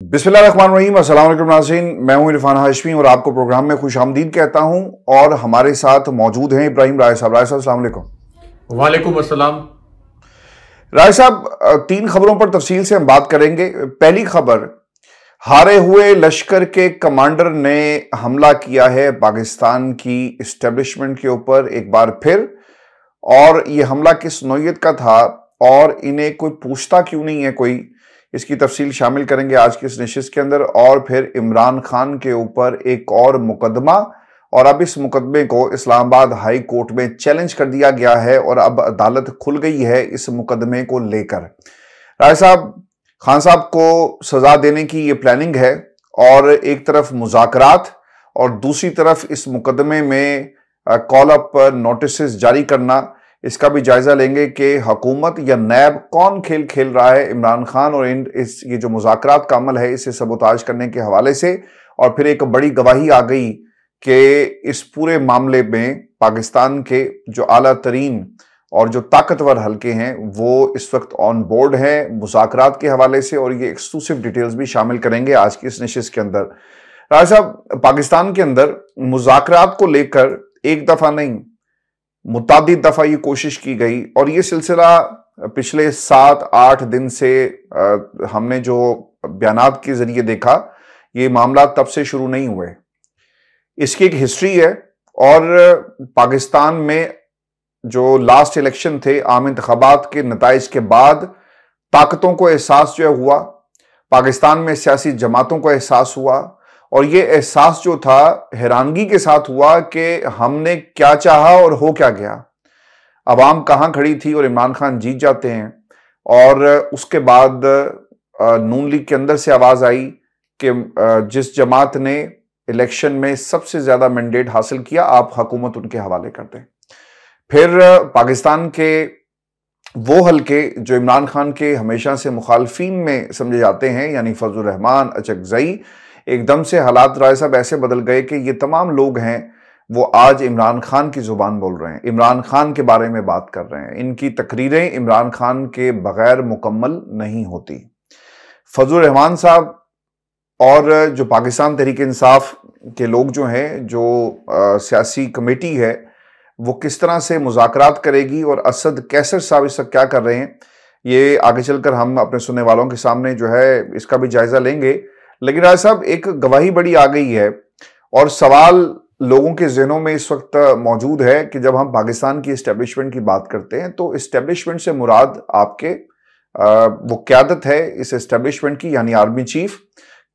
बिस्मिल्लाहिर्रहमानिर्रहीम। अस्सलाम वालेकुम नाज़रीन, मैं हूं इरफान हाशमी और आपको प्रोग्राम में खुशामदीद कहता हूं। और हमारे साथ मौजूद हैं इब्राहिम राय साहब। राय साहब अस्सलाम वालेकुम। वालेकुम अस्सलाम। राय साहब, तीन खबरों पर तफसील से हम बात करेंगे। पहली खबर, हारे हुए लश्कर के कमांडर ने हमला किया है पाकिस्तान की इस्टेब्लिशमेंट के ऊपर एक बार फिर। और यह हमला किस नौयत का था और इन्हें कोई पूछता क्यों नहीं है कोई, इसकी तफसील शामिल करेंगे आज की इस नशिस्त के अंदर। और फिर इमरान खान के ऊपर एक और मुकदमा, और अब इस मुकदमे को इस्लामाबाद हाई कोर्ट में चैलेंज कर दिया गया है और अब अदालत खुल गई है इस मुकदमे को लेकर। राय साहब, खान साहब को सजा देने की ये प्लानिंग है, और एक तरफ मुज़ाकरात और दूसरी तरफ इस मुकदमे में कॉल अप पर नोटिस जारी करना। इसका भी जायजा लेंगे कि हुकूमत या नैब कौन खेल खेल रहा है इमरान खान और ये जो मुज़ाकरात का अमल है इसे सबोताज करने के हवाले से। और फिर एक बड़ी गवाही आ गई कि इस पूरे मामले में पाकिस्तान के जो आला तरीन और जो ताकतवर हल्के हैं वो इस वक्त ऑन बोर्ड हैं मुज़ाकरात के हवाले से, और ये एक्सक्लूसिव डिटेल्स भी शामिल करेंगे आज की इस नशिस्त के अंदर। राज साहब, पाकिस्तान के अंदर मुज़ाकरात को लेकर एक दफा नहीं मुतादिद दफा ये कोशिश की गई, और ये सिलसिला पिछले 7-8 दिन से हमने जो बयानात के जरिए देखा, ये मामला तब से शुरू नहीं हुए। इसकी एक हिस्ट्री है। और पाकिस्तान में जो लास्ट इलेक्शन थे, आम इंतखाबात के नताइज के बाद ताकतों को एहसास जो हुआ, पाकिस्तान में सियासी जमातों को एहसास हुआ, और ये एहसास जो था हैरानगी के साथ हुआ कि हमने क्या चाहा और हो क्या गया। अवाम कहां खड़ी थी और इमरान खान जीत जाते हैं। और उसके बाद नून लीग के अंदर से आवाज आई कि जिस जमात ने इलेक्शन में सबसे ज्यादा मैंडेट हासिल किया, आप हुकूमत उनके हवाले कर दें। फिर पाकिस्तान के वो हल्के जो इमरान खान के हमेशा से मुखालफीन में समझे जाते हैं, यानी फजल रहमान, अचकजई, एकदम से हालात राय साहब ऐसे बदल गए कि ये तमाम लोग हैं वो आज इमरान खान की जुबान बोल रहे हैं, इमरान खान के बारे में बात कर रहे हैं। इनकी तकरीरें इमरान खान के बगैर मुकम्मल नहीं होती। फजल रहमान साहब और जो पाकिस्तान तहरीक इंसाफ के लोग जो हैं, जो सियासी कमेटी है, वो किस तरह से मुज़ाकरात करेगी और असद कैसर साहब इस वक्त क्या कर रहे हैं, ये आगे चलकर हम अपने सुनने वालों के सामने जो है इसका भी जायजा लेंगे। लेकिन राज साहब, एक गवाही बड़ी आ गई है, और सवाल लोगों के जहनों में इस वक्त मौजूद है कि जब हम पाकिस्तान की इस्टेब्लिशमेंट की बात करते हैं तो इस्टेब्लिशमेंट से मुराद आपके वो क़यादत है इस इस्टेब्लिशमेंट की, यानी आर्मी चीफ।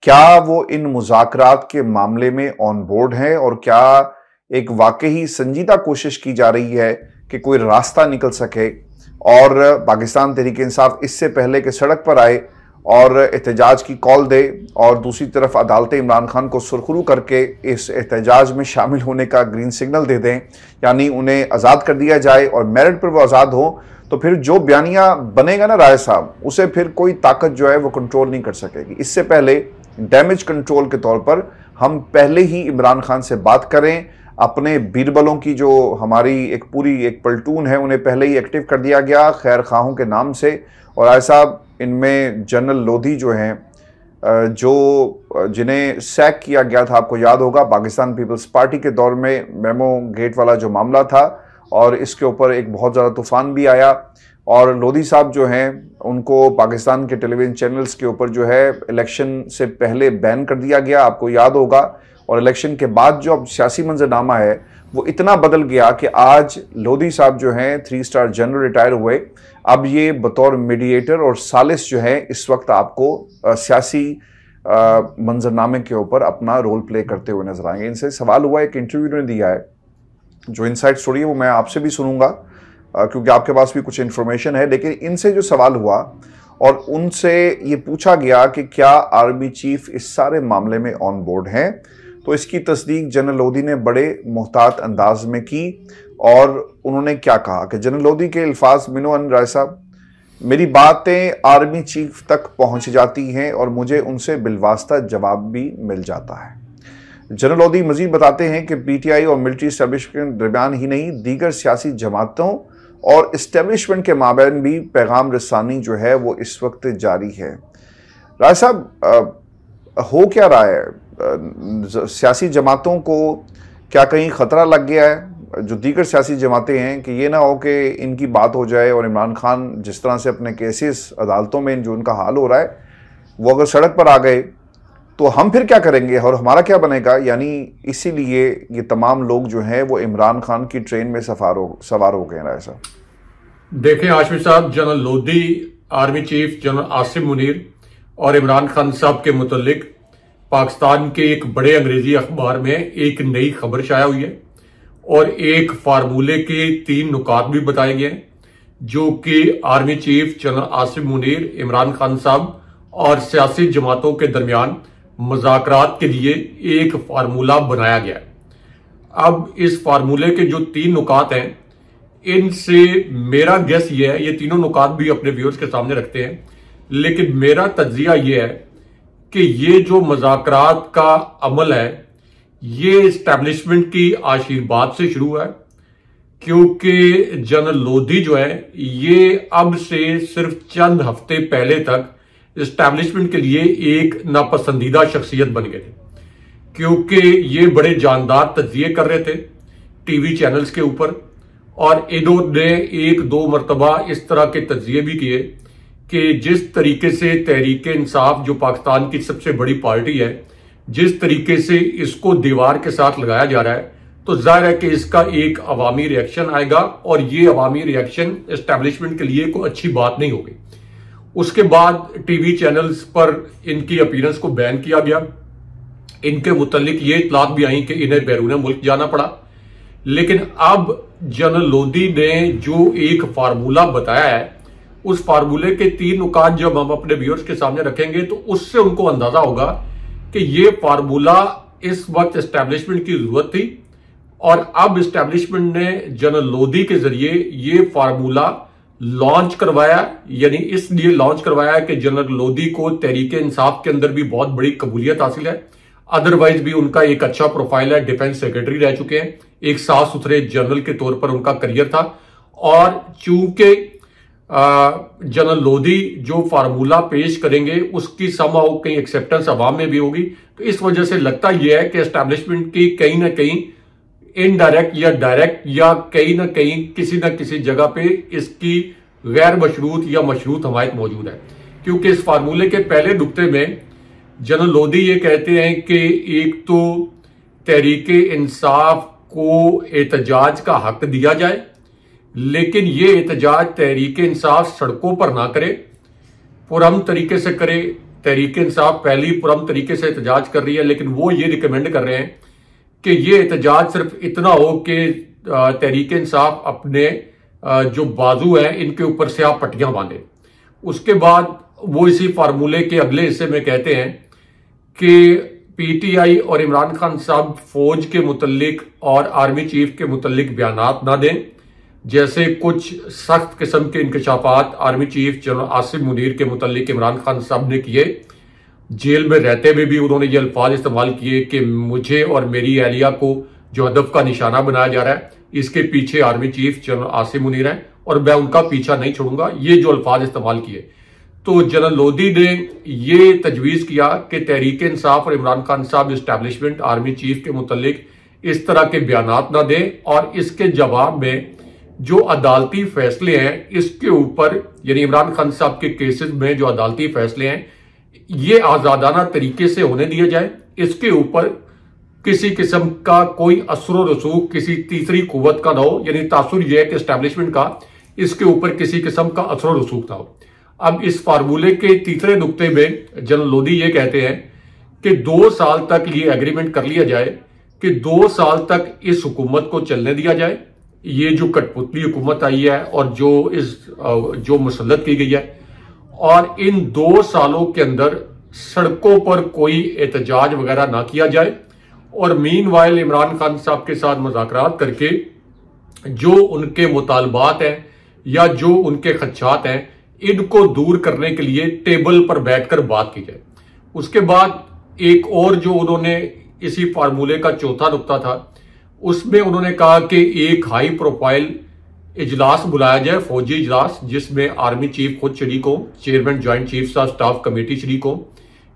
क्या वो इन मुज़ाकरात के मामले में ऑन बोर्ड हैं, और क्या एक वाकई संजीदा कोशिश की जा रही है कि कोई रास्ता निकल सके और पाकिस्तान तहरीक इंसाफ इससे पहले कि सड़क पर आए और एहतजाज की कॉल दे, और दूसरी तरफ अदालतें इमरान खान को सुरखरू करके इस एहतजाज में शामिल होने का ग्रीन सिग्नल दे दें, यानी उन्हें आज़ाद कर दिया जाए और मेरिट पर वो आज़ाद हो, तो फिर जो बयानिया बनेगा ना राय साहब, उसे फिर कोई ताकत जो है वो कंट्रोल नहीं कर सकेगी। इससे पहले डैमेज कंट्रोल के तौर पर हम पहले ही इमरान खान से बात करें, अपने बीरबलों की जो हमारी एक पूरी एक पलटून है उन्हें पहले ही एक्टिव कर दिया गया खैर खाहों के नाम से। और राय साहब, इनमें जनरल लोधी जो हैं, जो जिन्हें सैक किया गया था, आपको याद होगा पाकिस्तान पीपल्स पार्टी के दौर में मेमो गेट वाला जो मामला था, और इसके ऊपर एक बहुत ज़्यादा तूफान भी आया। और लोधी साहब जो हैं उनको पाकिस्तान के टेलीविज़न चैनल्स के ऊपर जो है इलेक्शन से पहले बैन कर दिया गया, आपको याद होगा। और इलेक्शन के बाद जो अब सियासी मंजरनामा है वो इतना बदल गया कि आज लोधी साहब जो हैं 3 स्टार जनरल रिटायर हुए, अब ये बतौर मीडिएटर और सालिस जो है इस वक्त आपको सियासी मंजरनामे के ऊपर अपना रोल प्ले करते हुए नजर आएंगे। इनसे सवाल हुआ, एक इंटरव्यू उन्होंने दिया है, जो इनसाइड स्टोरी है वो मैं आपसे भी सुनूंगा क्योंकि आपके पास भी कुछ इन्फॉर्मेशन है। लेकिन इनसे जो सवाल हुआ और उनसे ये पूछा गया कि क्या आर्मी चीफ इस सारे मामले में ऑन बोर्ड हैं, तो इसकी तस्दीक जनरल लोधी ने बड़े मोहतात अंदाज में की। और उन्होंने क्या कहा कि जनरल लोधी के अल्फाज मिनोअन, राय साहब, मेरी बातें आर्मी चीफ तक पहुंच जाती हैं और मुझे उनसे बिलवास्ता जवाब भी मिल जाता है। जनरल लोधी मजीद बताते हैं कि पीटीआई और मिलिट्री इस्टेब्लिशमेंट के दरमियान ही नहीं, दीगर सियासी जमातों और इस्टेब्लिशमेंट के माबैन भी पैगाम रसानी जो है वो इस वक्त जारी है। राय साहब, हो क्या रहा है? सियासी जमातों को क्या कहीं खतरा लग गया है, जो दीगर सियासी जमातें हैं, कि ये ना हो कि इनकी बात हो जाए और इमरान खान जिस तरह से अपने केसेस अदालतों में जो उनका हाल हो रहा है वो अगर सड़क पर आ गए तो हम फिर क्या करेंगे और हमारा क्या बनेगा? यानी इसीलिए ये तमाम लोग जो हैं वो इमरान खान की ट्रेन में सवार हो गए ना ऐसा। देखें आशिफ साहब, general Lodhi, army chief general Asim Munir और इमरान खान साहब के मुतल्लिक पाकिस्तान के एक बड़े अंग्रेजी अखबार में एक नई खबर शाया हुई है और एक फार्मूले के 3 नुकात भी बताए गए हैं जो कि army chief general Asim Munir, Imran Khan साहब और सियासी जमातों के दरमियान मुज़ाकरात के लिए एक फार्मूला बनाया गया है। अब इस फार्मूले के जो 3 नुकात हैं, इनसे मेरा गेस ये है, ये तीनों नुकात भी अपने व्यूअर्स के सामने रखते हैं, लेकिन मेरा तज्जिया ये है कि ये जो मुज़ाकरात का अमल है ये इस्टेब्लिशमेंट की आशीर्वाद से शुरू है, क्योंकि जनरल लोधी जो है ये अब से सिर्फ चंद हफ्ते पहले तक इस्टेब्लिशमेंट के लिए एक नापसंदीदा शख्सियत बन गए थे, क्योंकि ये बड़े जानदार तज्जिए कर रहे थे टीवी चैनल्स के ऊपर और इन्होंने 1-2 मरतबा इस तरह के तज्जिए भी किए कि जिस तरीके से तहरीक इंसाफ जो पाकिस्तान की सबसे बड़ी पार्टी है, जिस तरीके से इसको दीवार के साथ लगाया जा रहा है, तो जाहिर है कि इसका एक अवामी रिएक्शन आएगा और ये अवामी रिएक्शन एस्टेब्लिशमेंट के लिए कोई अच्छी बात नहीं होगी। उसके बाद टीवी चैनल्स पर इनकी अपीयरेंस को बैन किया गया। इनके मुतल्लिक ये इतलात भी आई कि इन्हें बैरून मुल्क जाना पड़ा। लेकिन अब जनरल लोधी ने जो एक फार्मूला बताया है, उस फार्मूले के 3 नुकात जब हम अपने व्यूअर्स के सामने रखेंगे तो उससे उनको अंदाजा होगा कि ये फार्मूला इस वक्त एस्टेब्लिशमेंट की जरूरत थी और अब एस्टेब्लिशमेंट ने जनरल लोधी के जरिए ये फार्मूला लॉन्च करवाया। यानी इसलिए लॉन्च करवाया कि जनरल लोधी को तहरीक इंसाफ के अंदर भी बहुत बड़ी कबूलियत हासिल है, अदरवाइज भी उनका एक अच्छा प्रोफाइल है, डिफेंस सेक्रेटरी रह चुके हैं, एक साफ सुथरे जनरल के तौर पर उनका करियर था। और चूंकि जनरल लोधी जो फार्मूला पेश करेंगे उसकी समहाउ कहीं एक्सेप्टेंस अवाम में भी होगी, तो इस वजह से लगता यह है कि एस्टेब्लिशमेंट की कहीं ना कहीं इनडायरेक्ट या डायरेक्ट या कहीं ना कहीं किसी न किसी जगह पे इसकी गैर मशरूत या मशरूत हमायत मौजूद है। क्योंकि इस फार्मूले के पहले नुक्ते में जनरल लोधी ये कहते हैं कि एक तो तहरीक इंसाफ को एहतजाज का हक दिया जाए, लेकिन ये एहतजाज तहरीक इंसाफ सड़कों पर ना करे, पुरअमन तरीके से करे। तहरीक इंसाफ पहली पुरअमन तरीके से एहतजाज कर रही है, लेकिन वो ये रिकमेंड कर रहे हैं कि ये एहतजाज सिर्फ इतना हो कि तहरीक इंसाफ अपने जो बाजू हैं इनके ऊपर से आप पट्टियां बांधे। उसके बाद वो इसी फार्मूले के अगले हिस्से में कहते हैं कि पीटीआई और इमरान खान साहब फौज के मुतल्लिक और आर्मी चीफ के मुतल्लिक बयानात ना दें, जैसे कुछ सख्त किस्म के इंकशाफात army chief general Asim Munir के मुतल्लिक इमरान खान साहब ने किए। जेल में रहते हुए भी उन्होंने ये अल्फाज इस्तेमाल किए कि मुझे और मेरी एहलिया को जो हदफ का निशाना बनाया जा रहा है, इसके पीछे army chief general Asim Munir है और मैं उनका पीछा नहीं छोड़ूंगा, ये जो अल्फाज इस्तेमाल किए। तो जनरल लोधी ने ये तजवीज़ किया कि तहरीक इंसाफ और इमरान खान साहब इस्टेब्लिशमेंट आर्मी चीफ के मुतल्लिक इस तरह के बयानात ना दें और इसके जवाब में जो अदालती फैसले हैं इसके ऊपर, यानी इमरान खान साहब के केसेस में जो अदालती फैसले हैं ये आजादाना तरीके से होने दिया जाए। इसके ऊपर किसी किस्म का कोई असर रसूख किसी तीसरी कुव्वत का ना हो, यानी तासुर यह है कि एस्टेब्लिशमेंट का इसके ऊपर किसी किस्म का असर रसूख ना हो। अब इस फार्मूले के तीसरे नुक्ते में जनरल लोधी ये कहते हैं कि 2 साल तक ये एग्रीमेंट कर लिया जाए कि 2 साल तक इस हुकूमत को चलने दिया जाए, ये जो कठपुतली हुकूमत आई है और जो मुसल्लत की गई है, और इन 2 सालों के अंदर सड़कों पर कोई एहतजाज वगैरह ना किया जाए और मीनवाइल इमरान खान साहब के साथ मुज़ाकरात करके जो उनके मुतालबात हैं या जो उनके खदशात हैं इनको दूर करने के लिए टेबल पर बैठकर बात की जाए। उसके बाद एक और जो उन्होंने इसी फार्मूले का चौथा नुक्ता था, उसमें उन्होंने कहा कि एक हाई प्रोफाइल इजलास बुलाया जाए, फौजी इजलास, जिसमें आर्मी चीफ खुद शरीक हो, chairman joint chiefs of staff committee शरीक हो,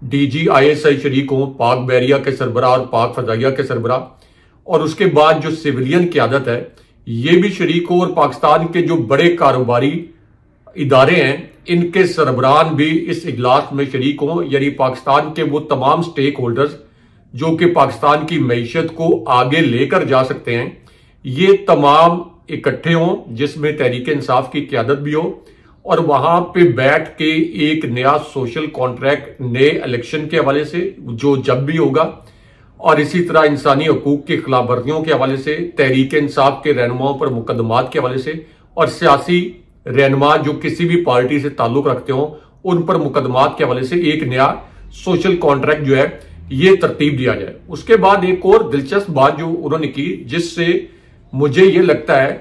DGISI शरीक हों, पाक बहरिया के सरबराह और पाक फजाइया के सरबराह, और उसके बाद जो सिविलियन क़यादत है ये भी शरीक हो, और पाकिस्तान के जो बड़े कारोबारी इदारे हैं इनके सरबराहान भी इस इजलास में शरीक हों। यानी पाकिस्तान के वो तमाम स्टेक होल्डर्स जो कि पाकिस्तान की मईशत को आगे लेकर जा सकते हैं, ये तमाम इकट्ठे हों, जिसमें तहरीक इंसाफ की क़यादत भी हो, और वहां पे बैठ के एक नया सोशल कॉन्ट्रैक्ट नए इलेक्शन के हवाले से जो जब भी होगा, और इसी तरह इंसानी हकूक की खिलाफ वर्जियों के हवाले से, तहरीक इंसाफ के रहनुमाओं पर मुकदमात के हवाले से, और सियासी रहनुमा जो किसी भी पार्टी से ताल्लुक रखते हों उन पर मुकदमात के हवाले से एक नया सोशल कॉन्ट्रैक्ट जो है ये तरतीब दिया जाए। उसके बाद एक और दिलचस्प बात जो उन्होंने की, जिससे मुझे ये लगता है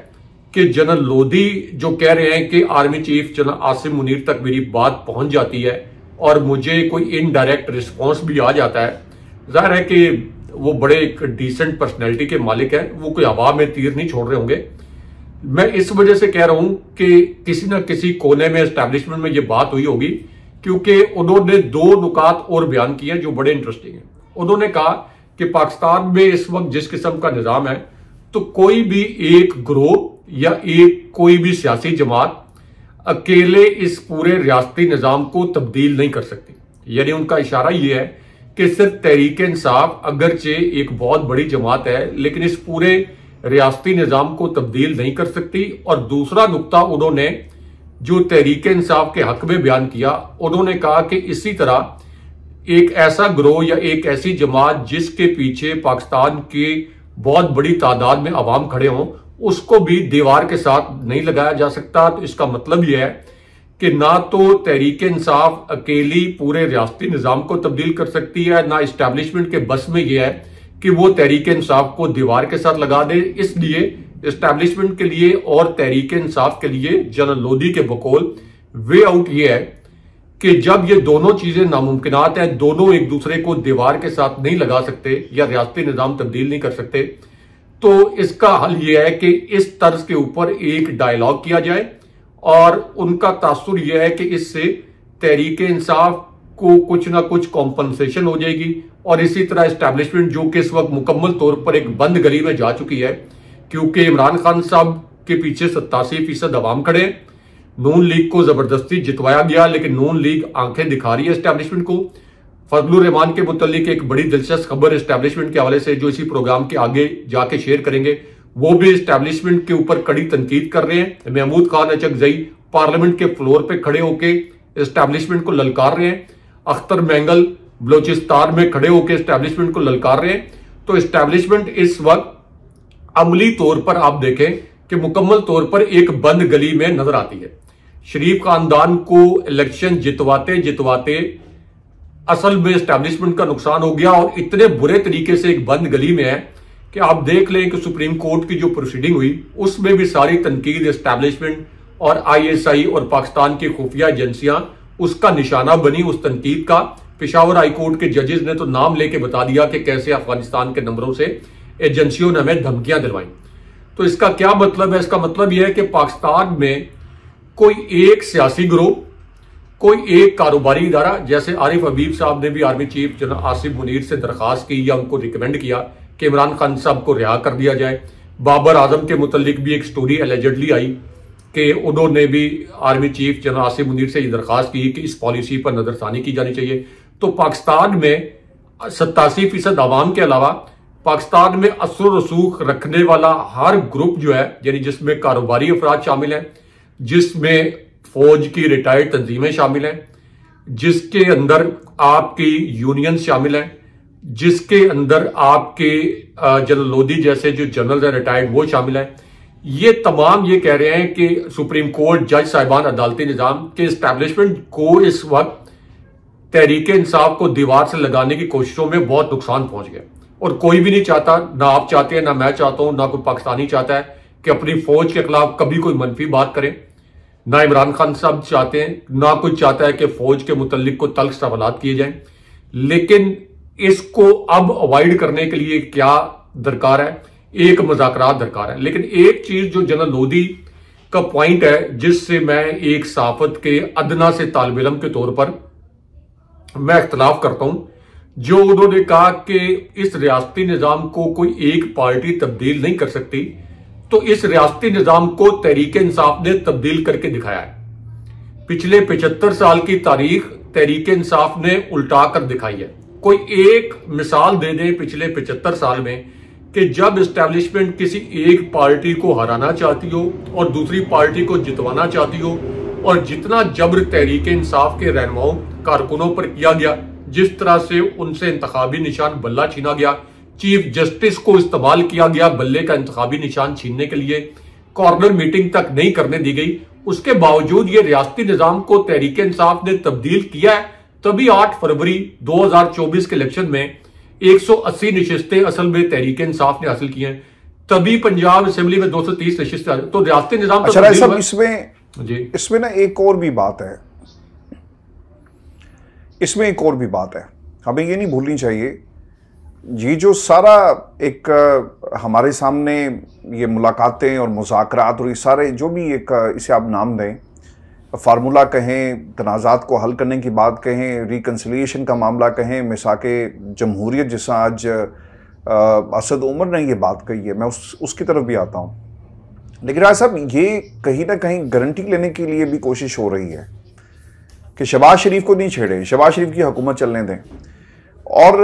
कि जनरल लोधी जो कह रहे हैं कि army chief general Asim Munir तक मेरी बात पहुंच जाती है और मुझे कोई इनडायरेक्ट रिस्पॉन्स भी आ जाता है, जाहिर है कि वो बड़े एक डिसेंट पर्सनैलिटी के मालिक हैं, वो कोई हवा में तीर नहीं छोड़ रहे होंगे। मैं इस वजह से कह रहा हूं कि किसी न किसी कोने में एस्टैब्लिशमेंट में ये बात हुई होगी, क्योंकि उन्होंने दो नुकात और बयान किए जो बड़े इंटरेस्टिंग हैं। उन्होंने कहा कि पाकिस्तान में इस वक्त जिस किस्म का निजाम है, तो कोई भी एक ग्रोह या कोई भी सियासी जमात अकेले इस पूरे रियासती निजाम को तब्दील नहीं कर सकती। यानी उनका इशारा यह है कि सिर्फ तहरीक इंसाफ अगरचे एक बहुत बड़ी जमात है, लेकिन इस पूरे रियासती निजाम को तब्दील नहीं कर सकती। और दूसरा नुक्ता उन्होंने जो तहरीक इंसाफ के हक में बयान किया, उन्होंने कहा कि इसी तरह एक ऐसा ग्रोह या एक ऐसी जमात जिसके पीछे पाकिस्तान के बहुत बड़ी तादाद में अवाम खड़े हों, उसको भी दीवार के साथ नहीं लगाया जा सकता। तो इसका मतलब यह है कि ना तो तहरीक इंसाफ अकेली पूरे रियासती निजाम को तब्दील कर सकती है, ना इस्टेब्लिशमेंट के बस में यह है कि वो तहरीक इंसाफ को दीवार के साथ लगा दे। इसलिए इस्टेब्लिशमेंट के लिए और तहरीक इंसाफ के लिए जनरल लोधी के बकौल वे आउट ये है कि जब ये दोनों चीजें नामुमकिनात हैं, दोनों एक दूसरे को दीवार के साथ नहीं लगा सकते या रियासती निजाम तब्दील नहीं कर सकते, तो इसका हल यह है कि इस तर्ज के ऊपर एक डायलॉग किया जाए। और उनका तासुर यह है कि इससे तहरीक इंसाफ को कुछ ना कुछ कॉम्पनसेशन हो जाएगी, और इसी तरह एस्टैब्लिशमेंट जो कि इस वक्त मुकम्मल तौर पर एक बंद गली में जा चुकी है, क्योंकि इमरान खान साहब के पीछे 87% अवाम खड़े हैं। नून लीग को जबरदस्ती जितवाया गया, लेकिन नून लीग आंखें दिखा रही है एस्टैब्लिशमेंट को। फजलुर रहमान के मुतल्लिक एक बड़ी दिलचस्प खबर एस्टैब्लिशमेंट के हवाले से जो इसी प्रोग्राम के आगे जाके शेयर करेंगे, वो भी एस्टैब्लिशमेंट के ऊपर कड़ी तनकीद कर रहे हैं। महमूद खान अचकजई पार्लियामेंट के फ्लोर पे खड़े होकर एस्टैब्लिशमेंट को ललकार रहे हैं। अख्तर मैंगल बलोचिस्तान में खड़े होकर एस्टैब्लिशमेंट को ललकार रहे हैं। तो एस्टैब्लिशमेंट इस वक्त अमली तौर पर आप देखें कि मुकम्मल तौर पर एक बंद गली में नजर आती है। शरीफ खानदान को इलेक्शन जितवाते जितवाते असल में एस्टैब्लिशमेंट का नुकसान हो गया, और इतने बुरे तरीके से एक बंद गली में है कि आप देख लें कि सुप्रीम कोर्ट की जो प्रोसीडिंग हुई उसमें भी सारी तनकीद एस्टैब्लिशमेंट और ISI और पाकिस्तान की खुफिया एजेंसियां उसका निशाना बनी। उस तनकीद का पेशावर हाई कोर्ट के जजेस ने तो नाम लेके बता दिया कि कैसे अफगानिस्तान के नंबरों से एजेंसियों ने हमें धमकियां दिलवाई। तो इसका क्या मतलब है? इसका मतलब यह है कि पाकिस्तान में कोई एक सियासी ग्रोह, कोई एक कारोबारी इदारा, जैसे आरिफ हबीब साहब ने भी army chief general Asim Munir से दरखास्त की या उनको रिकमेंड किया कि इमरान खान साहब को रिहा कर दिया जाए। बाबर आजम के मुतल्लिक भी एक स्टोरी एलिजेडली आई कि उन्होंने भी army chief general Asim Munir से ये दरखास्त की कि इस पॉलिसी पर नजरसानी की जानी चाहिए। तो पाकिस्तान में 87% आवाम के अलावा पाकिस्तान में असर रसूख रखने वाला हर ग्रुप जो है, यानी जिसमें कारोबारी अफराद शामिल हैं, जिसमें फौज की रिटायर्ड तंजीमें शामिल हैं, जिसके अंदर आपकी यूनियन शामिल हैं, जिसके अंदर आपके जनरल लोधी जैसे जो जनरल है रिटायर्ड वो शामिल हैं, ये तमाम ये कह रहे हैं कि सुप्रीम कोर्ट, जज साहिबान, अदालती निजाम के एस्टैब्लिशमेंट को इस वक्त तहरीक इंसाफ को दीवार से लगाने की कोशिशों में बहुत नुकसान पहुंच गया। और कोई भी नहीं चाहता, ना आप चाहते हैं, ना मैं चाहता हूं, ना कोई पाकिस्तानी चाहता है कि अपनी फौज के खिलाफ कभी कोई मनफी बात करें। ना इमरान खान साहब चाहते हैं, ना कोई चाहता है कि फौज के मुतल्लिक को तल्ख सवालात किए जाएं। लेकिन इसको अब अवॉइड करने के लिए क्या दरकार है? एक मुज़ाकरात दरकार है। लेकिन एक चीज जो जनरल लोधी का पॉइंट है, जिससे मैं एक सहाफत के अदना से तालिब इल्म के तौर पर मैं इख्तलाफ करता हूं। जो उन्होंने कहा कि इस रियासती निजाम को कोई एक पार्टी तब्दील नहीं कर सकती, तो इस रियासती निजाम को तहरीक इंसाफ ने तब्दील करके दिखाया है। पिछले 75 साल की तारीख तहरीक इंसाफ ने उल्टा कर दिखाई है। कोई एक मिसाल दे दे पिछले 75 साल में कि जब एस्टेब्लिशमेंट किसी एक पार्टी को हराना चाहती हो और दूसरी पार्टी को जितवाना चाहती हो, और जितना जबर तहरीक इंसाफ के रहनुमाओं कारकुनों पर किया गया, जिस तरह से उनसे इंतखाबी निशान बल्ला छीना गया, चीफ जस्टिस को इस्तेमाल किया गया बल्ले का इंतखाबी निशान छीनने के लिए, कॉर्नर मीटिंग तक नहीं करने दी गई, उसके बावजूद ये रियासती निजाम को तहरीक इंसाफ ने तब्दील किया है। तभी 8 फरवरी 2024 के इलेक्शन में 180 नशिस्तें असल में तहरीक इंसाफ ने हासिल की हैं। तभी पंजाब असेंबली में 230 नशिस्तें। तो रियासती निजाम इसमें ना एक और भी बात है, इसमें एक और भी बात है, हमें ये नहीं भूलनी चाहिए। ये जो सारा एक हमारे सामने ये मुलाकातें और मुज़ाकरात और ये सारे जो भी एक इसे आप नाम दें, फार्मूला कहें, तनाज़ात को हल करने की बात कहें, रिकन्सिलिएशन का मामला कहें, मिसाके जमहूरियत जैसा आज असद उमर ने ये बात कही है, मैं उसकी तरफ भी आता हूँ। लेकिन राज साहब, ये कहीं ना कहीं गारंटी लेने के लिए भी कोशिश हो रही है कि शहबाज शरीफ को नहीं छेड़े, शहबाज शरीफ की हुकूमत चलने दें। और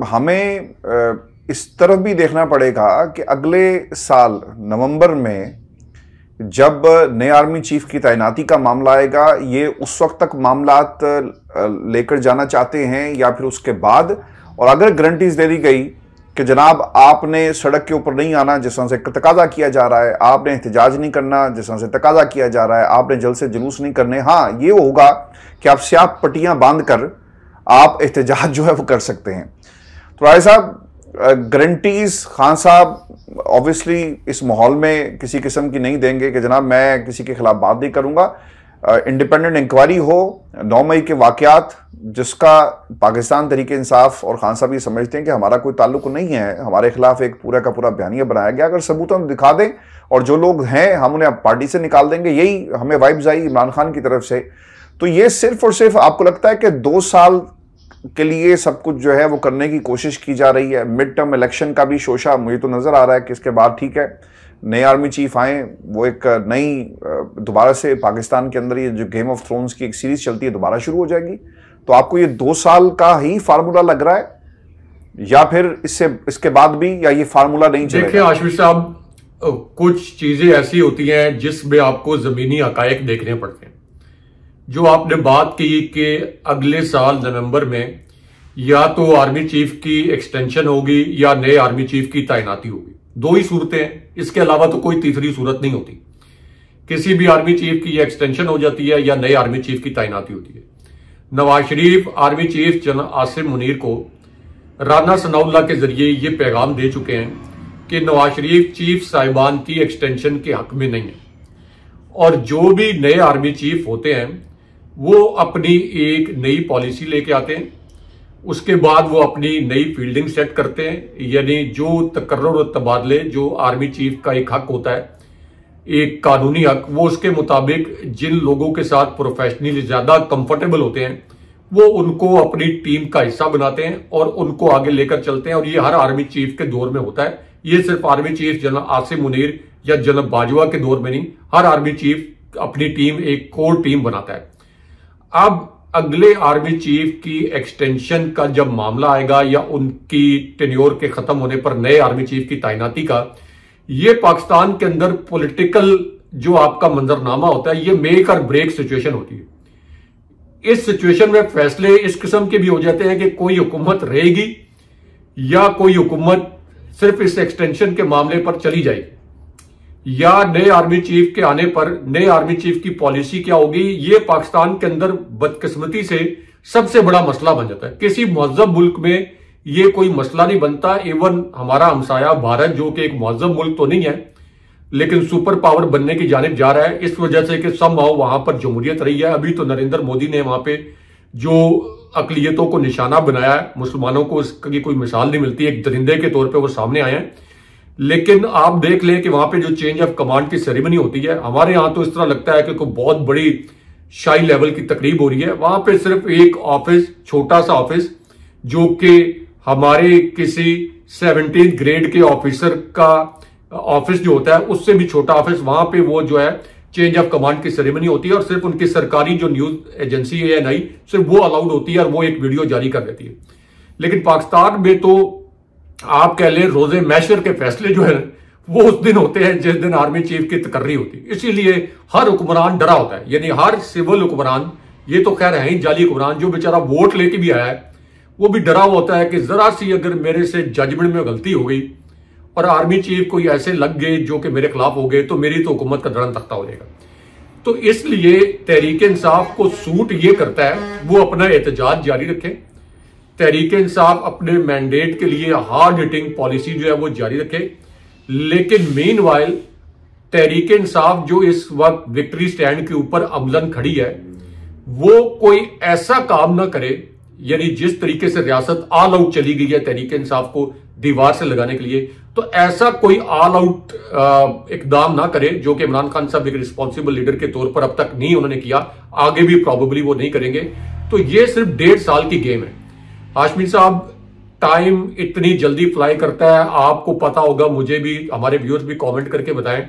हमें इस तरफ भी देखना पड़ेगा कि अगले साल नवंबर में जब नए आर्मी चीफ की तैनाती का मामला आएगा, ये उस वक्त तक मामलात लेकर जाना चाहते हैं या फिर उसके बाद। और अगर गारंटीज दे दी गई कि जनाब आपने सड़क के ऊपर नहीं आना जिस तरह से तकाजा किया जा रहा है, आपने एहतजाज नहीं करना जिस तरह से तकाजा किया जा रहा है, आपने जल्द से जुलूस नहीं करने, हाँ ये होगा कि आप स्याह पट्टियां बांध कर आप एहतजाज जो है वो कर सकते हैं। तो राय साहब, गारंटीज खान साहब ऑब्वियसली इस माहौल में किसी किस्म की नहीं देंगे कि जनाब मैं किसी के खिलाफ बात नहीं करूंगा। इंडिपेंडेंट इंक्वायरी हो, 9 मई के वाकयात जिसका पाकिस्तान तहरीक इंसाफ और खान साहब ये समझते हैं कि हमारा कोई ताल्लुक नहीं है, हमारे खिलाफ एक पूरा का पूरा बयानिया बनाया गया, अगर सबूत हम दिखा दें और जो लोग हैं हम उन्हें पार्टी से निकाल देंगे, यही हमें वाइब्स आई इमरान खान की तरफ से। तो ये सिर्फ और सिर्फ आपको लगता है कि 2 साल के लिए सब कुछ जो है वो करने की कोशिश की जा रही है? मिड टर्म इलेक्शन का भी शोशा मुझे तो नजर आ रहा है कि इसके बाद ठीक है नए आर्मी चीफ आए, वो एक नई दोबारा से पाकिस्तान के अंदर ये जो गेम ऑफ थ्रोन्स की एक सीरीज चलती है दोबारा शुरू हो जाएगी। तो आपको ये 2 साल का ही फार्मूला लग रहा है या फिर इसके बाद भी, या ये फार्मूला नहीं चलेगा? देखिए आशीष साहब, कुछ चीजें ऐसी होती हैं जिसमें आपको जमीनी हकायक देखने पड़ते हैं। जो आपने बात की कि अगले साल नवंबर में या तो आर्मी चीफ की एक्सटेंशन होगी या नए आर्मी चीफ की तैनाती होगी, 2 ही सूरतें हैं, इसके अलावा तो कोई तीसरी सूरत नहीं होती। किसी भी आर्मी चीफ की एक्सटेंशन हो जाती है या नए आर्मी चीफ की तैनाती होती है। Nawaz Sharif army chief general Asim Munir को राना सनाउल्लाह के जरिए ये पैगाम दे चुके हैं कि नवाज शरीफ चीफ साहिबान की एक्सटेंशन के हक में नहीं है, और जो भी नए आर्मी चीफ होते हैं वो अपनी एक नई पॉलिसी लेके आते हैं, उसके बाद वो अपनी नई फील्डिंग सेट करते हैं, यानी जो तकर्रुर और तबादले जो आर्मी चीफ का एक हक होता है, एक कानूनी हक, वो उसके मुताबिक जिन लोगों के साथ प्रोफेशनली ज्यादा कंफर्टेबल होते हैं वो उनको अपनी टीम का हिस्सा बनाते हैं और उनको आगे लेकर चलते हैं। और ये हर आर्मी चीफ के दौर में होता है, ये सिर्फ army chief general Asim Munir या जनरल बाजवा के दौर में नहीं, हर आर्मी चीफ अपनी टीम एक कोर टीम बनाता है। अब अगले आर्मी चीफ की एक्सटेंशन का जब मामला आएगा या उनकी टेन्योर के खत्म होने पर नए आर्मी चीफ की तैनाती का, ये पाकिस्तान के अंदर पॉलिटिकल जो आपका मंजरनामा होता है, ये मेक और ब्रेक सिचुएशन होती है। इस सिचुएशन में फैसले इस किस्म के भी हो जाते हैं कि कोई हुकूमत रहेगी या कोई हुकूमत सिर्फ इस एक्सटेंशन के मामले पर चली जाएगी, या नए आर्मी चीफ के आने पर नए आर्मी चीफ की पॉलिसी क्या होगी। ये पाकिस्तान के अंदर बदकिस्मती से सबसे बड़ा मसला बन जाता है। किसी मुहज़्ज़ब मुल्क में ये कोई मसला नहीं बनता। इवन हमारा हमसाया भारत, जो कि एक मुहज़्ज़ब मुल्क तो नहीं है लेकिन सुपर पावर बनने की जानिब जा रहा है, इस वजह से कि समहाउ वहां पर जमहूरियत रही है। अभी तो नरेंद्र मोदी ने वहां पे जो अकलियतों को निशाना बनाया है, मुसलमानों को इसकी कोई मिसाल नहीं मिलती, एक दरिंदे के तौर पर वो सामने आए हैं। लेकिन आप देख लें कि वहां पे जो चेंज ऑफ कमांड की सेरेमनी होती है, हमारे यहां तो इस तरह लगता है कि कोई बहुत बड़ी शाही लेवल की तकरीब हो रही है। वहां पे सिर्फ एक ऑफिस, छोटा सा ऑफिस, जो कि हमारे किसी 17th ग्रेड के ऑफिसर का ऑफिस जो होता है उससे भी छोटा ऑफिस, वहां पे वो जो है चेंज ऑफ कमांड की सेरेमनी होती है और सिर्फ उनकी सरकारी जो न्यूज एजेंसी है ANI सिर्फ वो अलाउड होती है और वो एक वीडियो जारी कर देती है। लेकिन पाकिस्तान में तो आप कह लें रोजे मैशर के फैसले जो है वो उस दिन होते हैं जिस दिन आर्मी चीफ की तकर्री होती है। इसीलिए हर हुक्मरान डरा होता है, यानी हर सिविल हुक्मरान, ये तो खैर है ही जाली हुक्मरान, जो बेचारा वोट लेके भी आया है वो भी डरा हुआ होता है कि जरा सी अगर मेरे से जजमेंट में गलती हो गई और आर्मी चीफ कोई ऐसे लग गए जो कि मेरे खिलाफ हो गए तो मेरी तो हुकूमत का धड़न तख्ता हो जाएगा। तो इसलिए तहरीक इंसाफ को सूट ये करता है वो अपना एहतजाज जारी रखे, तहरीक इंसाफ अपने मैंडेट के लिए हार्ड हिटिंग पॉलिसी जो है वो जारी रखे। लेकिन मीनवाइल तहरीक इंसाफ जो इस वक्त विक्ट्री स्टैंड के ऊपर अमलन खड़ी है वो कोई ऐसा काम ना करे, यानी जिस तरीके से रियासत ऑल आउट चली गई है तहरीक इंसाफ को दीवार से लगाने के लिए, तो ऐसा कोई ऑल आउट इकदाम ना करे जो कि इमरान खान साहब एक रिस्पॉन्सिबल लीडर के तौर पर अब तक नहीं उन्होंने किया, आगे भी प्रॉबेबली वो नहीं करेंगे। तो ये सिर्फ 1.5 साल की गेम है। हाशमी साहब, टाइम इतनी जल्दी फ्लाई करता है, आपको पता होगा, मुझे भी, हमारे व्यूअर्स भी कमेंट करके बताएं।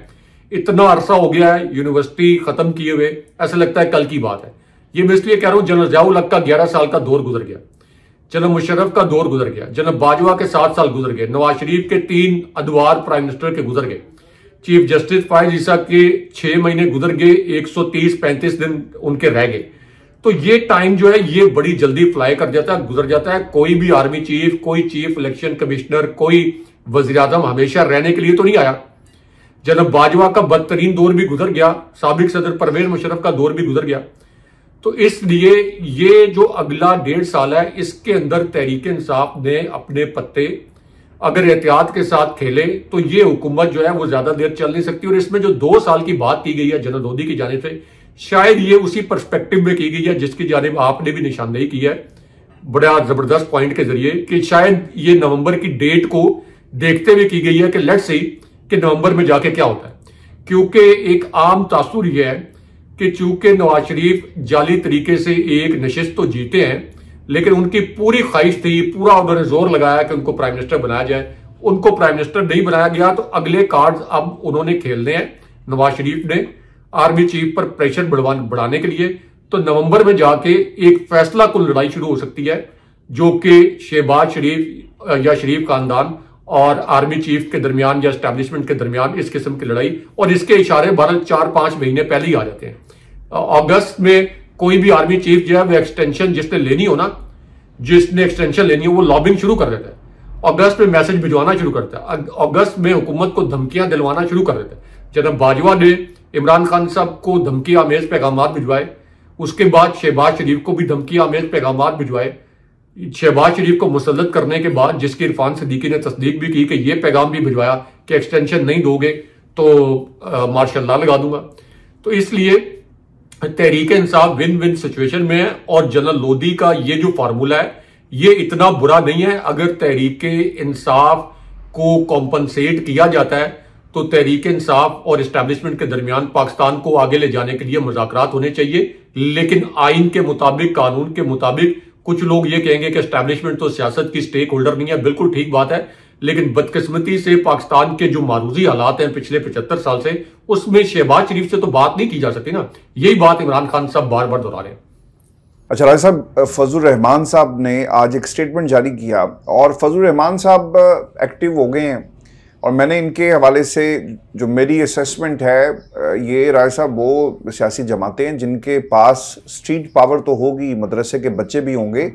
इतना अरसा हो गया है यूनिवर्सिटी खत्म किए हुए, ऐसा लगता है कल की बात है। ये मैं इसलिए कह रहा हूं, जनरल ज़ियाउल हक का 11 साल का दौर गुजर गया, जनरल मुशर्रफ का दौर गुजर गया, जनरल बाजवा के 7 साल गुजर गए, नवाज शरीफ के 3 अदवार प्राइम मिनिस्टर के गुजर गए, चीफ जस्टिस फायज ईसा के 6 महीने गुजर गए, 130-35 दिन उनके रह गए। तो ये टाइम जो है ये बड़ी जल्दी फ्लाई कर जाता है, गुजर जाता है। कोई भी आर्मी चीफ, कोई चीफ इलेक्शन कमिश्नर, कोई वजीर आजम हमेशा रहने के लिए तो नहीं आया। जनरल बाजवा का बदतरीन दौर भी गुजर गया, साबिक सदर परवेज मुशर्रफ का दौर भी गुजर गया। तो इसलिए ये जो अगला 1.5 साल है इसके अंदर तहरीक इंसाफ ने अपने पत्ते अगर एहतियात के साथ खेले तो ये हुकूमत जो है वो ज्यादा देर चल नहीं सकती। और इसमें जो 2 साल की बात की गई है जनरल लोधी की जानिब से, शायद ये उसी पर्सपेक्टिव में की गई है जिसकी जानिब आपने भी निशानदेही की है बड़ा जबरदस्त पॉइंट के जरिए, कि शायद ये नवंबर की डेट को देखते हुए की गई है कि लेट्स सी कि नवंबर में जाके क्या होता है। क्योंकि एक आम तासुर यह है कि चूंकि नवाज शरीफ जाली तरीके से एक नशिस्त तो जीते हैं, लेकिन उनकी पूरी ख्वाहिश थी, पूरा उन्होंने जोर लगाया कि उनको प्राइम मिनिस्टर बनाया जाए। उनको प्राइम मिनिस्टर नहीं बनाया गया तो अगले कार्ड्स अब उन्होंने खेलने हैं नवाज शरीफ ने आर्मी चीफ पर प्रेशर बढ़ाने के लिए। तो नवंबर में जाके एक फैसला कुल लड़ाई शुरू हो सकती है जो कि शहबाज शरीफ या शरीफ खानदान और आर्मी चीफ के दरमियान या एस्टैब्लिशमेंट के दरमियान इस किस्म की लड़ाई, और इसके इशारे 4-5 महीने पहले ही आ जाते हैं। अगस्त में कोई भी आर्मी चीफ जो है वो एक्सटेंशन जिसने लेनी हो ना, जिसने एक्सटेंशन लेनी हो वो लॉबिंग शुरू कर देता है, अगस्त में मैसेज भिजवाना शुरू करता है, अगस्त में हुकूमत को धमकियां दिलवाना शुरू कर देता है। जनाब बाजवा ने इमरान खान साहब को धमकी आमेज पैगाम भिजवाए, उसके बाद शहबाज शरीफ को भी धमकी आमेज पैगाम भिजवाए। शहबाज शरीफ को मुसल्लत करने के बाद जिसकी इरफान सिद्दीकी ने तस्दीक भी की कि यह पैगाम भी भिजवाया कि एक्सटेंशन नहीं दोगे तो मार्शल लॉ लगा दूंगा। तो इसलिए Tehreek Insaf win win situation में है और जनरल लोधी का ये जो फार्मूला है ये इतना बुरा नहीं है। अगर तहरीक इंसाफ को कॉम्पनसेट किया जाता है तो तहरीक इंसाफ और एस्टैब्लिशमेंट के दरमियान पाकिस्तान को आगे ले जाने के लिए मुज़ाकरात होने चाहिए, लेकिन आइन के मुताबिक, कानून के मुताबिक। कुछ लोग ये कहेंगे कि एस्टैब्लिशमेंट तो सियासत की स्टेक होल्डर नहीं है, बिल्कुल ठीक बात है, लेकिन बदकिस्मती से पाकिस्तान के जो मारूजी हालात हैं पिछले 75 साल से, उसमें शहबाज शरीफ से तो बात नहीं की जा सकती ना। यही बात इमरान खान साहब बार बार दोहरा रहे हैं। अच्छा राय साहब, फजल रहमान साहब ने आज एक स्टेटमेंट जारी किया और फजल रहमान साहब एक्टिव हो गए हैं और मैंने इनके हवाले से जो मेरी असेसमेंट है, ये राय साहब वो सियासी जमातें हैं जिनके पास स्ट्रीट पावर तो होगी, मदरसे के बच्चे भी होंगे,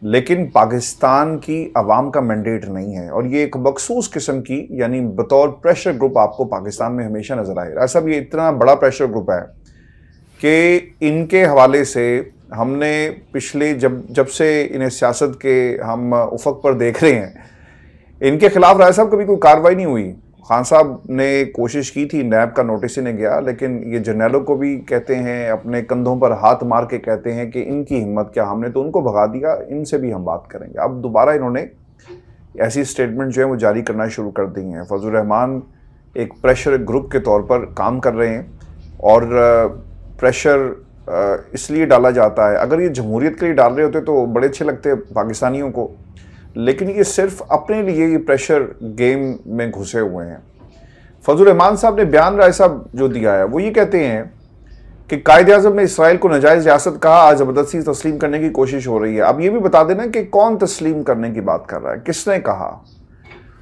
लेकिन पाकिस्तान की आवाम का मैंडेट नहीं है। और ये एक मखसूस किस्म की, यानी बतौर प्रेशर ग्रुप आपको पाकिस्तान में हमेशा नजर आए। राय साहब, ये इतना बड़ा प्रेशर ग्रुप है कि इनके हवाले से हमने पिछले जब से इन्हें सियासत के हम उफक पर देख रहे हैं, इनके खिलाफ राय साहब कभी कोई कार्रवाई नहीं हुई। खान साहब ने कोशिश की थी, नैब का नोटिस ही नहीं गया, लेकिन ये जर्नैलों को भी कहते हैं, अपने कंधों पर हाथ मार के कहते हैं कि इनकी हिम्मत क्या, हमने तो उनको भगा दिया, इनसे भी हम बात करेंगे। अब दोबारा इन्होंने ऐसी स्टेटमेंट जो है वो जारी करना शुरू कर दी हैं। फजल रहमान एक प्रेशर ग्रुप के तौर पर काम कर रहे हैं और प्रेशर इसलिए डाला जाता है। अगर ये जमहूरियत के लिए डाल रहे होते तो बड़े अच्छे लगते पाकिस्तानियों को, लेकिन ये सिर्फ अपने लिए ये प्रेशर गेम में घुसे हुए हैं। फजल रहमान साहब ने बयान राय साहब जो दिया है वो ये कहते हैं कि कायद-ए-आज़म ने इसराइल को नाजायज़ रियासत कहा, आज ज़बरदस्ती तस्लीम करने की कोशिश हो रही है। अब ये भी बता देना कि कौन तस्लीम करने की बात कर रहा है, किसने कहा,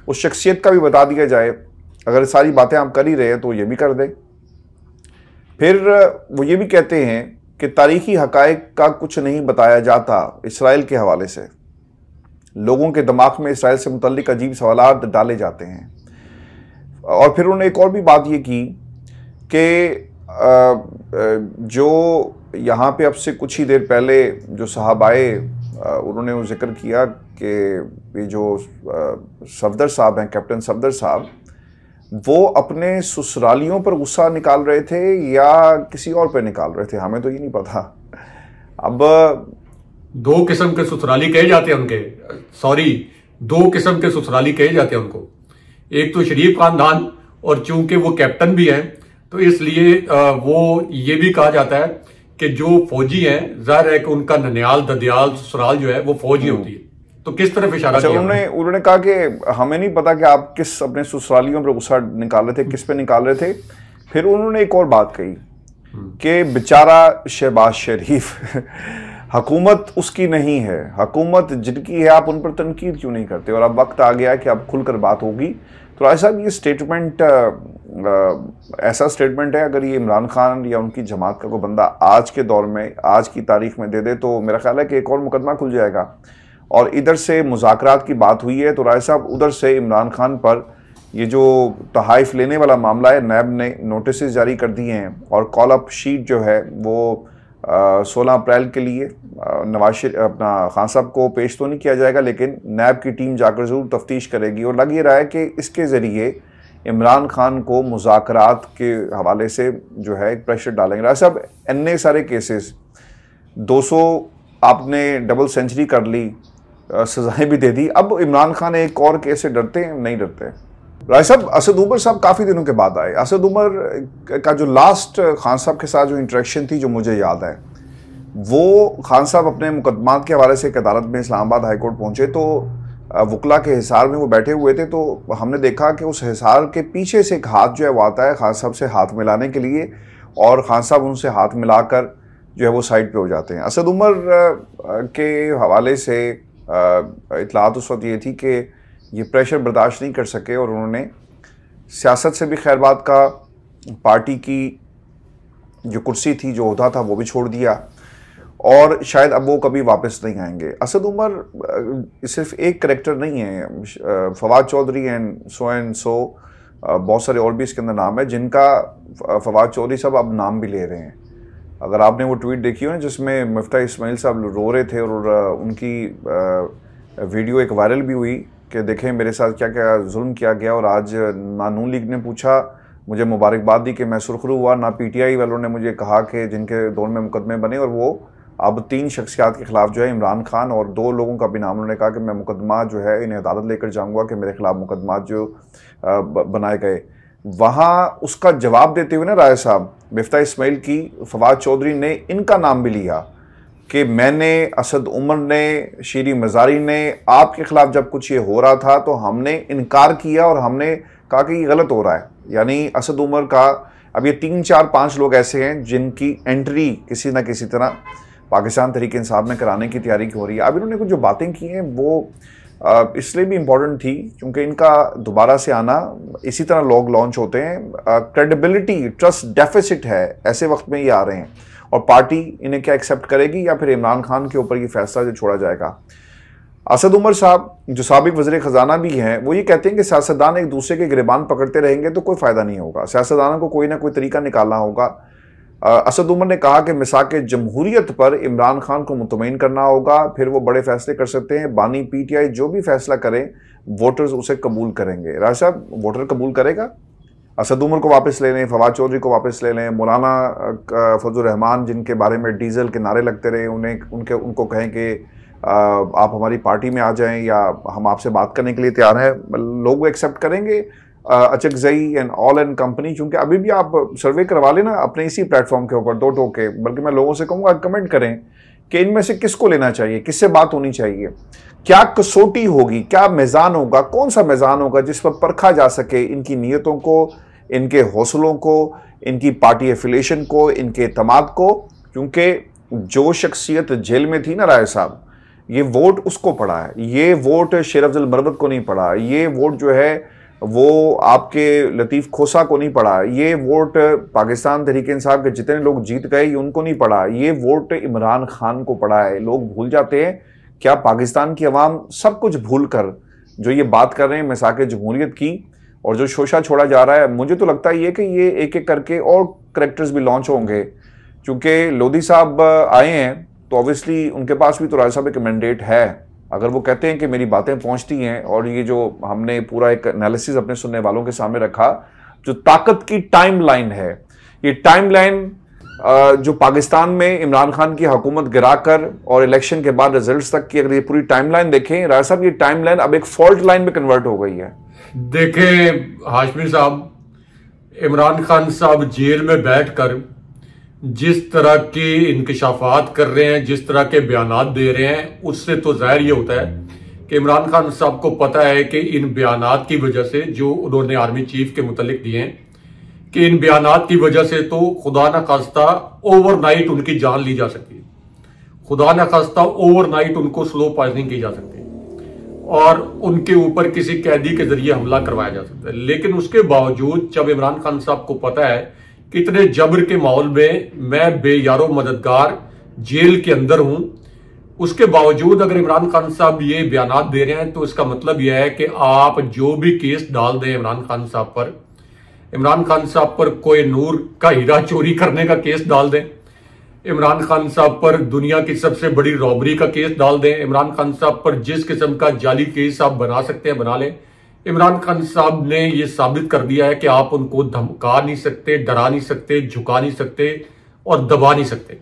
उस शख्सियत का भी बता दिया जाए। अगर सारी बातें आप कर ही रहे हैं तो ये भी कर दें। फिर वो ये भी कहते हैं कि तारीखी हक़ाइक़ का कुछ नहीं बताया जाता इसराइल के हवाले से, लोगों के दिमाग में इसराइल से मुतल्लिक अजीब सवालात डाले जाते हैं। और फिर उन्होंने एक और भी बात ये की कि जो यहाँ पे अब से कुछ ही देर पहले जो साहब आए, उन्होंने वो जिक्र किया कि ये जो सफदर साहब हैं, कैप्टन सफदर साहब, वो अपने ससुरालियों पर गुस्सा निकाल रहे थे या किसी और पे निकाल रहे थे, हमें तो ये नहीं पता। अब दो किस्म के ससुराली कहे जाते हैं उनके, दो किस्म के ससुराली कहे जाते हैं उनको। एक तो शरीफ खानदान, और चूंकि वो कैप्टन भी हैं तो इसलिए वो ये भी कहा जाता है कि जो फौजी हैं, जाहिर है कि उनका ननियाल ददियाल ससुराल जो है वो फौजी होती है। तो किस तरफ इशारा किया? उन्होंने कहा कि हमें नहीं पता कि आप किस अपने ससुरालियों पर गुस्सा निकाल रहे थे, किस पे निकाल रहे थे। फिर उन्होंने एक और बात कही कि बेचारा शहबाज शरीफ हुकूमत उसकी नहीं है, हुकूमत जिनकी है, आप उन पर तनकीद क्यों नहीं करते। और अब वक्त आ गया कि अब खुलकर बात होगी। तो राय साहब, ये स्टेटमेंट ऐसा स्टेटमेंट है, अगर ये इमरान खान या उनकी जमात का कोई बंदा आज के दौर में, आज की तारीख में दे दे तो मेरा ख्याल है कि एक और मुकदमा खुल जाएगा। और इधर से मुज़ाकरात की बात हुई है तो राय साहब, उधर से इमरान खान पर ये जो तहाइफ लेने वाला मामला है, नैब ने नोटिस जारी कर दिए हैं और कॉल अप शीट जो है वो 16 अप्रैल के लिए अपना खान साहब को पेश तो नहीं किया जाएगा, लेकिन नैब की टीम जाकर ज़रूर तफ्तीश करेगी। और लग ये रहा है कि इसके ज़रिए इमरान खान को मुज़ाकरात के हवाले से जो है एक प्रेशर डालेंगे। राय साहब, इतने सारे केसेस, 200 आपने डबल सेंचुरी कर ली, सजाएं भी दे दी, अब इमरान खान एक और केस से डरते हैं? नहीं डरते। राय साहब, असद उमर साहब काफ़ी दिनों के बाद आए। असद उमर का जो लास्ट खान साहब के साथ जो इंटरेक्शन थी, जो मुझे याद है, वो खान साहब अपने मुकदमात के हवाले से एक अदालत में इस्लामाबाद हाई कोर्ट पहुँचे तो वकला के हिसार में वो बैठे हुए थे। तो हमने देखा कि उस हिसार के पीछे से एक हाथ जो है वो आता है खान साहब से हाथ मिलाने के लिए, और खान साहब उनसे हाथ मिलाकर जो है वो साइड पे हो जाते हैं। असद उमर के हवाले से इतलात उस वक्त ये थी कि ये प्रेशर बर्दाश्त नहीं कर सके और उन्होंने सियासत से भी खैरबाद का, पार्टी की जो कुर्सी थी, जो ओहदा था, वो भी छोड़ दिया और शायद अब वो कभी वापस नहीं आएंगे। असद उमर सिर्फ एक करेक्टर नहीं है, फवाद चौधरी एंड सो बहुत सारे और भी इसके अंदर नाम है, जिनका फवाद चौधरी साहब अब नाम भी ले रहे हैं। अगर आपने वो ट्वीट देखी हो ना जिसमें मिफ्ता इस्माइल साहब रो रहे थे और उनकी वीडियो एक वायरल भी हुई कि देखें मेरे साथ क्या क्या जुल्म किया गया, और आज ना नून लीग ने पूछा, मुझे मुबारकबाद दी कि मैं सुरखरू हुआ, ना पीटीआई वालों ने मुझे कहा कि जिनके दौर में मुकदमे बने, और वो अब 3 शख्सियात के खिलाफ जो है, इमरान खान और 2 लोगों का भी नाम उन्होंने कहा कि मैं मुकदमा जो है इन्हें अदालत लेकर जाऊंगा कि मेरे खिलाफ मुकदमा जो बनाए गए। वहाँ उसका जवाब देते हुए ना राय साहब, मिफ्ता इस्माइल की फवाद चौधरी ने इनका नाम भी लिया कि मैंने, असद उमर ने, शीरी मज़ारी ने आपके खिलाफ जब कुछ ये हो रहा था तो हमने इनकार किया और हमने कहा कि ये गलत हो रहा है। यानी असद उमर का अब ये 3, 4, 5 लोग ऐसे हैं जिनकी एंट्री किसी न किसी तरह पाकिस्तान तहरीक इंसाफ में कराने की तैयारी हो रही है। अब इन्होंने कुछ जो बातें की हैं वो इसलिए भी इम्पोर्टेंट थी क्योंकि इनका दोबारा से आना, इसी तरह लोग लॉन्च होते हैं, क्रेडिबिलिटी, ट्रस्ट डेफिसिट है, ऐसे वक्त में ये आ रहे हैं और पार्टी इन्हें क्या एक्सेप्ट करेगी या फिर इमरान खान के ऊपर ये फैसला जो छोड़ा जाएगा। असद उमर साहब जो साबिक वज़ीर ख़जाना भी हैं, वो ये कहते हैं कि सियासतदान एक दूसरे के गिरबान पकड़ते रहेंगे तो कोई फ़ायदा नहीं होगा, सियासतदानों को कोई ना कोई तरीका निकालना होगा। असद उमर ने कहा कि मिसाक जमहूरियत पर इमरान खान को मुतमईन करना होगा, फिर वो बड़े फैसले कर सकते हैं। बानी पीटीआई जो भी फैसला करें वोटर्स उसे कबूल करेंगे। राज साहब, वोटर कबूल करेगा? असद उमर को वापस ले लें, फवाद चौधरी को वापस ले लें, मौलाना फजल रहमान जिनके बारे में डीजल के नारे लगते रहे, उनको कहें कि आप हमारी पार्टी में आ जाएं या हम आपसे बात करने के लिए तैयार हैं, लोग वो एक्सेप्ट करेंगे? Achakzai and all and company, क्योंकि अभी भी आप सर्वे करवा लेना अपने इसी प्लेटफॉर्म के ऊपर 2 टोके, बल्कि मैं लोगों से कहूँगा कमेंट करें कि इनमें से किसको लेना चाहिए, किससे बात होनी चाहिए, क्या कसौटी होगी, क्या मैज़ान होगा, कौन सा मैज़ान होगा जिस पर परखा जा सके इनकी नीयतों को, इनके हौसलों को, इनकी पार्टी एफिलेशन को, इनके एतमाद को। क्योंकि जो शख्सियत जेल में थी ना राय साहब, ये वोट उसको पड़ा है, ये वोट शेर अफजल मरवत को नहीं पड़ा, ये वोट जो है वो आपके लतीफ़ खोसा को नहीं पड़ा, ये वोट पाकिस्तान तहरीक इंसाफ के जितने लोग जीत गए उनको नहीं पड़ा, ये वोट इमरान खान को पड़ा है। लोग भूल जाते हैं, क्या पाकिस्तान की अवाम सब कुछ भूल कर जो ये बात कर रहे हैं मिसाक़ जमहूरियत की और जो शोशा छोड़ा जा रहा है, मुझे तो लगता है ये कि ये एक एक करके और करेक्टर्स भी लॉन्च होंगे। क्योंकि लोधी साहब आए हैं तो ऑब्वियसली उनके पास भी तो राय साहब एक मैंडेट है। अगर वो कहते हैं कि मेरी बातें पहुंचती हैं, और ये जो हमने पूरा एक एनालिसिस अपने सुनने वालों के सामने रखा, जो ताकत की टाइमलाइन है, ये टाइमलाइन जो पाकिस्तान में इमरान खान की हुकूमत गिराकर और इलेक्शन के बाद रिजल्ट्स तक की अगर ये पूरी टाइमलाइन देखें राय साहब, ये टाइमलाइन अब एक फॉल्ट लाइन में कन्वर्ट हो गई है। देखें हाशमी साहब, इमरान खान साहब जेल में बैठकर जिस तरह के इंकशाफात कर रहे हैं, जिस तरह के बयानात दे रहे हैं, उससे तो जाहिर ये होता है कि इमरान खान साहब को पता है कि इन बयानात की वजह से जो उन्होंने आर्मी चीफ के मुतालिक दिए हैं, कि इन बयानात की वजह से तो खुदा न खास्ता ओवरनाइट उनकी जान ली जा सकती है, खुदा न खास्ता ओवरनाइट उनको स्लो पॉइजनिंग की जा सकती है और उनके ऊपर किसी कैदी के जरिए हमला करवाया जा सकता है। लेकिन उसके बावजूद जब इमरान खान साहब को पता है कि इतने जबर के माहौल में मैं बेयारो मददगार जेल के अंदर हूं, उसके बावजूद अगर इमरान खान साहब ये बयानात दे रहे हैं तो इसका मतलब यह है कि आप जो भी केस डाल दें इमरान खान साहब पर, इमरान खान साहब पर कोई नूर का हीरा चोरी करने का केस डाल दें, इमरान खान साहब पर दुनिया की सबसे बड़ी रॉबरी का केस डाल दें, इमरान खान साहब पर जिस किस्म का जाली केस आप बना सकते हैं बना लें, इमरान खान साहब ने यह साबित कर दिया है कि आप उनको धमका नहीं सकते, डरा नहीं सकते, झुका नहीं सकते और दबा नहीं सकते।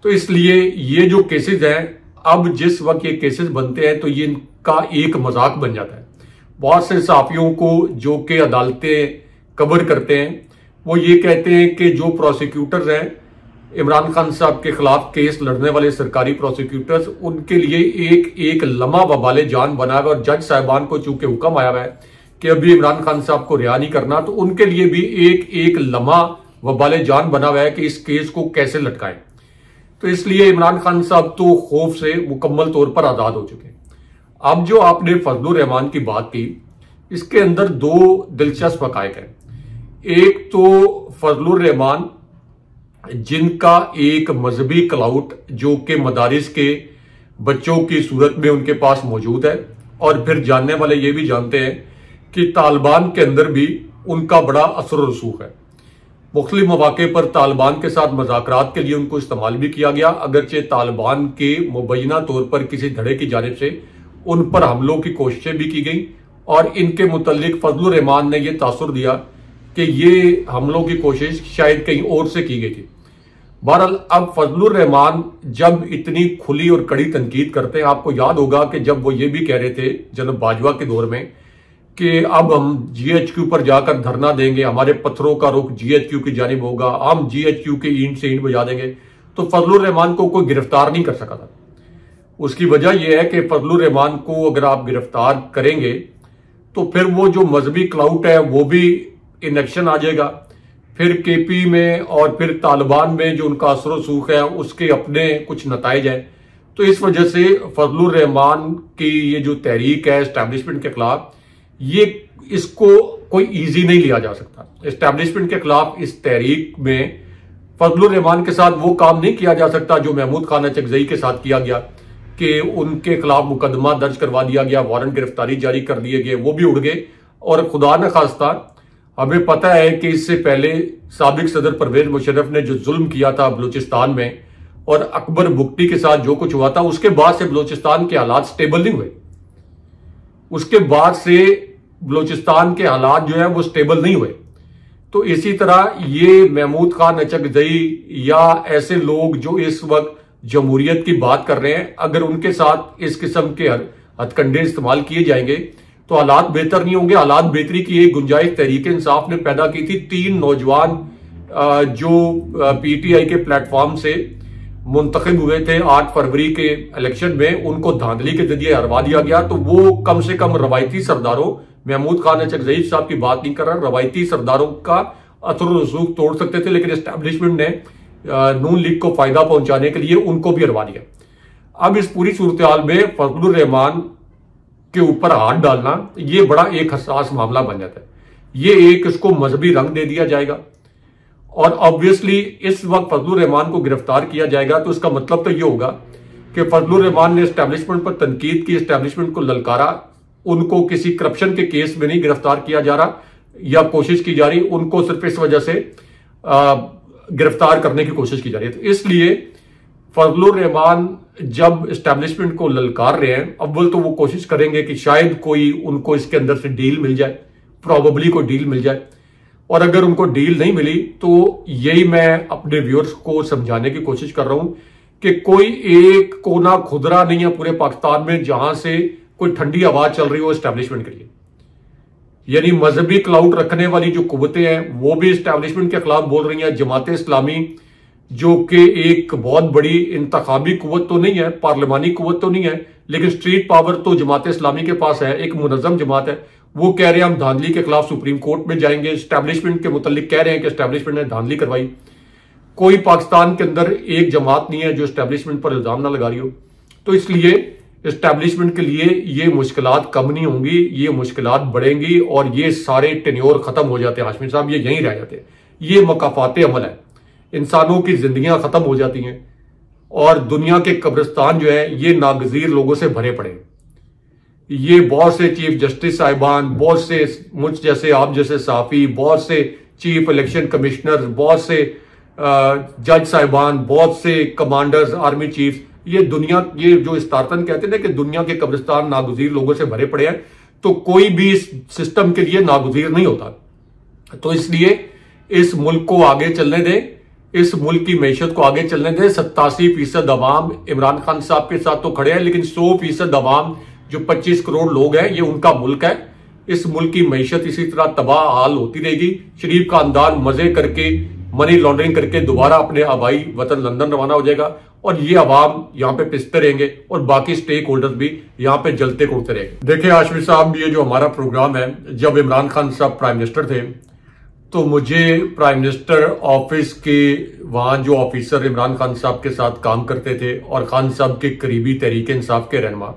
तो इसलिए ये जो केसेस हैं, अब जिस वक्त ये केसेस बनते हैं तो ये इनका एक मजाक बन जाता है। बहुत से सहाफियों को जो कि अदालतें कवर करते हैं वो ये कहते हैं कि जो प्रोसिक्यूटर्स हैं इमरान खान साहब के खिलाफ केस लड़ने वाले सरकारी प्रोसिक्यूटर्स, उनके लिए एक एक लम्हा वबाले जान बना हुआ, और जज साहिबान को चूंकि हुक्म आया हुआ है कि अभी इमरान खान साहब को रिहा नहीं करना, तो उनके लिए भी एक एक लम्हा वबाले जान बना हुआ है कि इस केस को कैसे लटकाएं। तो इसलिए इमरान खान साहब तो खौफ से मुकम्मल तौर पर आजाद हो चुके हैं। अब जो आपने फजलुर रहमान की बात की, इसके अंदर 2 दिलचस्प हकायक है। एक तो फजलुर रहमान जिनका एक मजहबी क्लाउट जो कि मदारिस के बच्चों की सूरत में उनके पास मौजूद है, और फिर जानने वाले ये भी जानते हैं कि तालिबान के अंदर भी उनका बड़ा असर रसूख है। मुख्तलिफ मौके पर तालिबान के साथ मुज़ाकरात के लिए उनको इस्तेमाल भी किया गया, अगरचे तालिबान के मुबैना तौर पर किसी धड़े की जानिब से उन पर हमलों की कोशिशें भी की गई, और इनके मुतल्लिक फजलुर रहमान ने यह तासुर दिया कि ये हमलों की कोशिश शायद कहीं और से की गई थी। बहरहाल अब फजलुर रहमान जब इतनी खुली और कड़ी तनकीद करते हैं, आपको याद होगा कि जब वो ये भी कह रहे थे जनाब बाजवा के दौर में कि अब हम GHQ पर जाकर धरना देंगे, हमारे पत्थरों का रुख GHQ की जानिब होगा, हम GHQ के ईंट से ईंट बजा देंगे, तो फजलुर रहमान को कोई गिरफ्तार नहीं कर सका था। उसकी वजह यह है कि फजलुर रहमान को अगर आप गिरफ्तार करेंगे तो फिर वो जो मजहबी क्लाउट है वो भी इन एक्शन आ जाएगा, फिर KP में और फिर तालिबान में जो उनका असर रसूख है उसके अपने कुछ नताइज हैं। तो इस वजह से फजलुर रहमान की ये जो तहरीक है एस्टैब्लिशमेंट के खिलाफ, ये इसको कोई इजी नहीं लिया जा सकता। एस्टैब्लिशमेंट के खिलाफ इस तहरीक में फजलुर रहमान के साथ वो काम नहीं किया जा सकता जो महमूद खान अचकजई के साथ किया गया कि उनके खिलाफ मुकदमा दर्ज करवा दिया गया, वारंट गिरफ्तारी जारी कर दिए गए, वो भी उड़ गए। और खुदा न खास्ता हमें पता है कि इससे पहले साबिक सदर परवेज मुशर्रफ ने जो जुल्म किया था बलूचिस्तान में और अकबर बुगटी के साथ जो कुछ हुआ था, उसके बाद से बलूचिस्तान के हालात स्टेबल नहीं हुए। उसके बाद से बलूचिस्तान के हालात जो है वो स्टेबल नहीं हुए। तो इसी तरह ये महमूद खान अचकजई या ऐसे लोग जो इस वक्त जमहूरियत की बात कर रहे हैं, अगर उनके साथ इस किस्म के हथकंडे इस्तेमाल किए जाएंगे तो हालात बेहतर नहीं होंगे। हालात बेहतरी की एक गुंजाइश तहरीक इंसाफ ने पैदा की थी। 3 नौजवान जो पीटीआई के प्लेटफॉर्म से मुंतखब हुए थे 8 फरवरी के इलेक्शन में, उनको धांधली के जरिए हरवा दिया गया। तो वो कम से कम रवायती सरदारों, महमूद खान चकजई साहब की बात नहीं कर रहा, रवायती सरदारों का असर रसूख तोड़ सकते थे, लेकिन एस्टेब्लिशमेंट ने नून लीग को फायदा पहुंचाने के लिए उनको भी हरवा दिया। अब इस पूरी सूरत हाल में फजलुर रहमान के ऊपर हाथ डालना ये बड़ा एक हसास मामला बन जाता है। ये एक इसको मजहबी रंग दे दिया जाएगा और ऑब्वियसली इस वक्त फजलुर रहमान को गिरफ्तार किया जाएगा तो इसका मतलब तो ये होगा कि फजलुर रहमान ने एस्टेब्लिशमेंट पर तनकीद की, एस्टेब्लिशमेंट को ललकारा, उनको किसी करप्शन के केस में नहीं गिरफ्तार किया जा रहा या कोशिश की जा रही, उनको सिर्फ इस वजह से गिरफ्तार करने की कोशिश की जा रही है। तो इसलिए फजलुर रहमान जब एस्टेब्लिशमेंट को ललकार रहे हैं, अव्वल तो वो कोशिश करेंगे कि शायद कोई उनको इसके अंदर से डील मिल जाए, प्रोबेबली कोई डील मिल जाए, और अगर उनको डील नहीं मिली तो यही मैं अपने व्यूअर्स को समझाने की कोशिश कर रहा हूं कि कोई एक कोना खुदरा नहीं है पूरे पाकिस्तान में जहां से कोई ठंडी आवाज चल रही हो एस्टेब्लिशमेंट के लिए। यानी मजहबी क्लाउड रखने वाली जो कुव्वतें हैं वो भी एस्टेब्लिशमेंट के खिलाफ बोल रही हैं। जमात इस्लामी जो कि एक बहुत बड़ी इंतखाबी कुव्वत तो नहीं है, पार्लिमानी कुव्वत तो नहीं है, लेकिन स्ट्रीट पावर तो जमात इस्लामी के पास है, एक मुनज़्ज़म जमात है, वो कह रहे हैं हम धांधली के खिलाफ सुप्रीम कोर्ट में जाएंगे। एस्टेब्लिशमेंट के मुतालिक कह रहे हैं कि एस्टेब्लिशमेंट ने धांधली करवाई। कोई पाकिस्तान के अंदर एक जमात नहीं है जो एस्टेब्लिशमेंट पर इल्जाम ना लगा रही हो। तो इसलिए एस्टेब्लिशमेंट के लिए ये मुश्किलात कम नहीं होंगी, ये मुश्किलात बढ़ेंगी और ये सारे टेन्योर खत्म हो जाते हैं हाशमी साहब, ये यहीं रह जाते हैं। ये मकाफात अमल है, इंसानों की जिंदगियां खत्म हो जाती हैं और दुनिया के कब्रिस्तान जो है ये नागजीर लोगों से भरे पड़े। ये बहुत से चीफ जस्टिस साहिबान, बहुत से मुझ जैसे आप जैसे साफी, बहुत से चीफ इलेक्शन कमिश्नर, बहुत से जज साहिबान, बहुत से कमांडर्स, आर्मी चीफ, ये दुनिया, ये जो इस्तारतन कहते हैं ना कि दुनिया के कब्रिस्तान नागुजीर लोगों से भरे पड़े हैं, तो कोई भी इस सिस्टम के लिए नागुजीर नहीं होता। तो इसलिए इस मुल्क को आगे चलने दें, इस मुल्क की मैशत को आगे चलने दें। 87% अवाम इमरान खान साहब के साथ तो खड़े हैं, लेकिन 100% अवाम जो 25 करोड़ लोग हैं, ये उनका मुल्क है। इस मुल्क की मैशत इसी तरह तबाह हाल होती रहेगी। शरीफ खानदान मजे करके, मनी लॉन्ड्रिंग करके दोबारा अपने आबाई वतन लंदन रवाना हो जाएगा और ये अवाम यहाँ पे पिसते रहेंगे और बाकी स्टेक होल्डर्स भी यहाँ पे जलते कूदते रहेंगे। देखिए आशमी साहब, ये जो हमारा प्रोग्राम है, जब इमरान खान साहब प्राइम मिनिस्टर थे तो मुझे प्राइम मिनिस्टर ऑफिस के वहां जो ऑफिसर इमरान खान साहब के साथ काम करते थे और खान साहब के करीबी तहरीक इंसाफ के रहनुमा,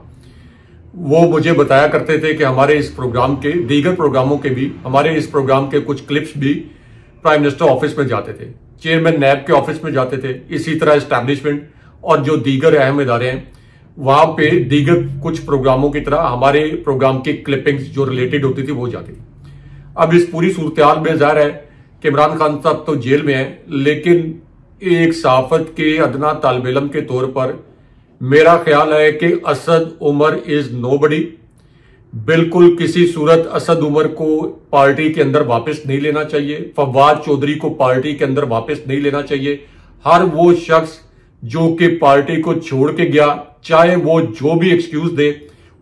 वो मुझे बताया करते थे कि हमारे इस प्रोग्राम के, दीगर प्रोग्रामों के भी, हमारे इस प्रोग्राम के कुछ क्लिप्स भी प्राइम मिनिस्टर ऑफिस में जाते थे, चेयरमैन नैब के ऑफिस में जाते थे, इसी तरह एस्टैब्लिशमेंट और जो दीगर अहम इदारे हैं वहां पे दीगर कुछ प्रोग्रामों की तरह हमारे प्रोग्राम की क्लिपिंग्स जो रिलेटेड होती थी वो जाती थी। अब इस पूरी सूरत हाल में जाहिर है कि इमरान खान साहब तो जेल में है, लेकिन एक सहाफत के अदना तालिब इल्म के तौर पर मेरा ख्याल है कि असद उमर इज नोबडी। बिल्कुल किसी सूरत असद उमर को पार्टी के अंदर वापस नहीं लेना चाहिए, फवाद चौधरी को पार्टी के अंदर वापस नहीं लेना चाहिए। हर वो शख्स जो कि पार्टी को छोड़ के गया, चाहे वो जो भी एक्सक्यूज दे,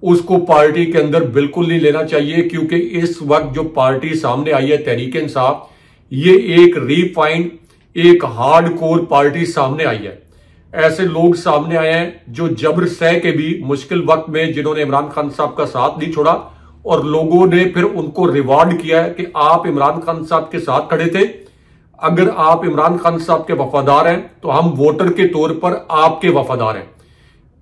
उसको पार्टी के अंदर बिल्कुल नहीं लेना चाहिए, क्योंकि इस वक्त जो पार्टी सामने आई है तहरीक इंसाफ, ये एक रिफाइंड, एक हार्डकोर पार्टी सामने आई है। ऐसे लोग सामने आए हैं जो जबर सह के भी मुश्किल वक्त में, जिन्होंने इमरान खान साहब का साथ नहीं छोड़ा और लोगों ने फिर उनको रिवार्ड किया है कि आप इमरान खान साहब के साथ खड़े थे, अगर आप इमरान खान साहब के वफादार हैं तो हम वोटर के तौर पर आपके वफादार हैं।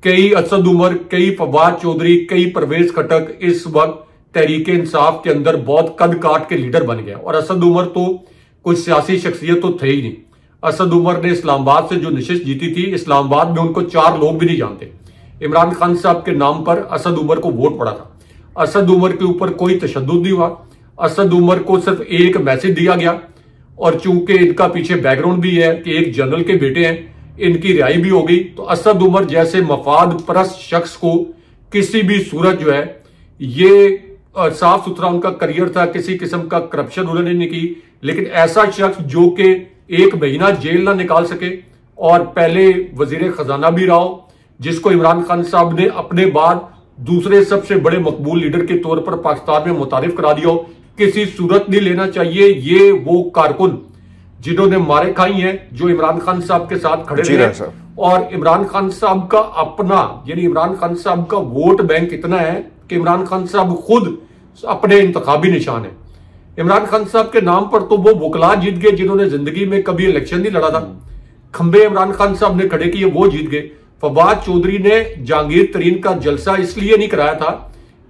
कई असद उमर, कई फवाद चौधरी, कई परवेज खटक इस वक्त तहरीक इंसाफ के अंदर बहुत कद काट के लीडर बन गया और असद उमर तो कोई सियासी शख्सियत तो थे ही नहीं। असद उमर ने इस्लामाबाद से जो नशिस्त जीती थी, इस्लामाबाद में उनको 4 लोग भी नहीं जानते। इमरान खान साहब के नाम पर असद उमर को वोट पड़ा था। असद उमर के ऊपर कोई तशद्दुद नहीं हुआ। असद उमर को सिर्फ एक मैसेज दिया गया और चूंकि इनका पीछे बैकग्राउंड भी है कि एक जनरल के बेटे हैं, इनकी रिहाई भी हो गई, तो असद उमर जैसे मफाद परस्त शख्स को किसी भी सूरत जो है, ये साफ सुथरा उनका करियर था, किसी किस्म का करप्शन उन्होंने नहीं की, लेकिन ऐसा शख्स जो कि 1 महीना जेल ना निकाल सके और पहले वजीर खजाना भी रहा हो, जिसको इमरान खान साहब ने अपने बाद दूसरे सबसे बड़े मकबूल लीडर के तौर पर पाकिस्तान में मुतारिफ करा दिया हो, किसी सूरत नहीं लेना चाहिए। ये वो कारकुन जिन्होंने मारे खाई हैं, जो इमरान खान साहब के साथ खड़े रहे, और इमरान खान साहब का अपना, यानी इमरान खान साहब का वोट बैंक इतना है कि इमरान खान साहब खुद अपने इंतखाबी निशान है। इमरान खान साहब के नाम पर तो वो वकला जीत गए जिन्होंने जिंदगी में कभी इलेक्शन नहीं लड़ा था। खंबे इमरान खान साहब ने खड़े किए, वो जीत गए। फवाद चौधरी ने जहांगीर तरीन का जलसा इसलिए नहीं कराया था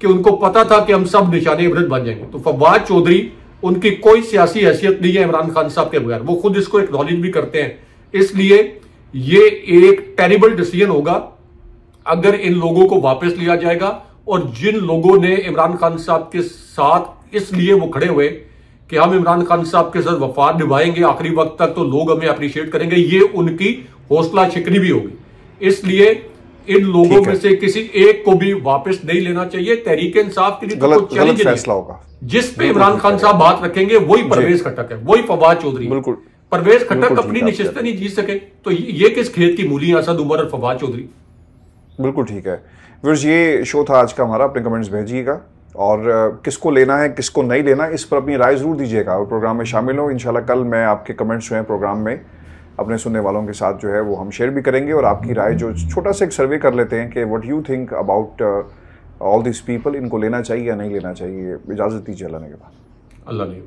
कि उनको पता था कि हम सब निशाने इबरत बन जाएंगे। तो फवाद चौधरी, उनकी कोई सियासी हैसियत नहीं है इमरान खान साहब के बगैर, वो खुद इसको एक्नॉलेज भी करते हैं। इसलिए ये एक टेरिबल डिसीजन होगा अगर इन लोगों को वापस लिया जाएगा। और जिन लोगों ने इमरान खान साहब के साथ इसलिए वो खड़े हुए कि हम इमरान खान साहब के साथ वफाद निभाएंगे आखिरी वक्त तक, तो लोग हमें अप्रिशिएट करेंगे, ये उनकी हौसला शिकनी भी होगी। इसलिए इन लोगों में से किसी एक को भी वापस नहीं लेना चाहिए। तहरीक इंसाफ के लिए गलत फैसला होगा। जिस पे इमरान खान साहब बात रखेंगे वही परवेज खट्टक है, वही फवाद चौधरी। बिल्कुल, परवेज खट्टक अपनी नशिस्तें नहीं जीत सके तो ये किस खेत की मूली, असद उमर और फवाद चौधरी। बिल्कुल ठीक है व्यूअर्स, ये शो था आज का हमारा। अपने कमेंट्स भेजिएगा और किसको लेना है किसको नहीं लेना इस पर अपनी राय जरूर दीजिएगा और प्रोग्राम में शामिल हो। इंशाल्लाह कल मैं आपके कमेंट्स जो हैं प्रोग्राम में अपने सुनने वालों के साथ जो है वो हम शेयर भी करेंगे और आपकी राय, जो छोटा सा एक सर्वे कर लेते हैं कि what you think about all this people, इनको लेना चाहिए या नहीं लेना चाहिए। इजाज़त दीजिए, अल्लाह ने के बाद। अल्लाह ने।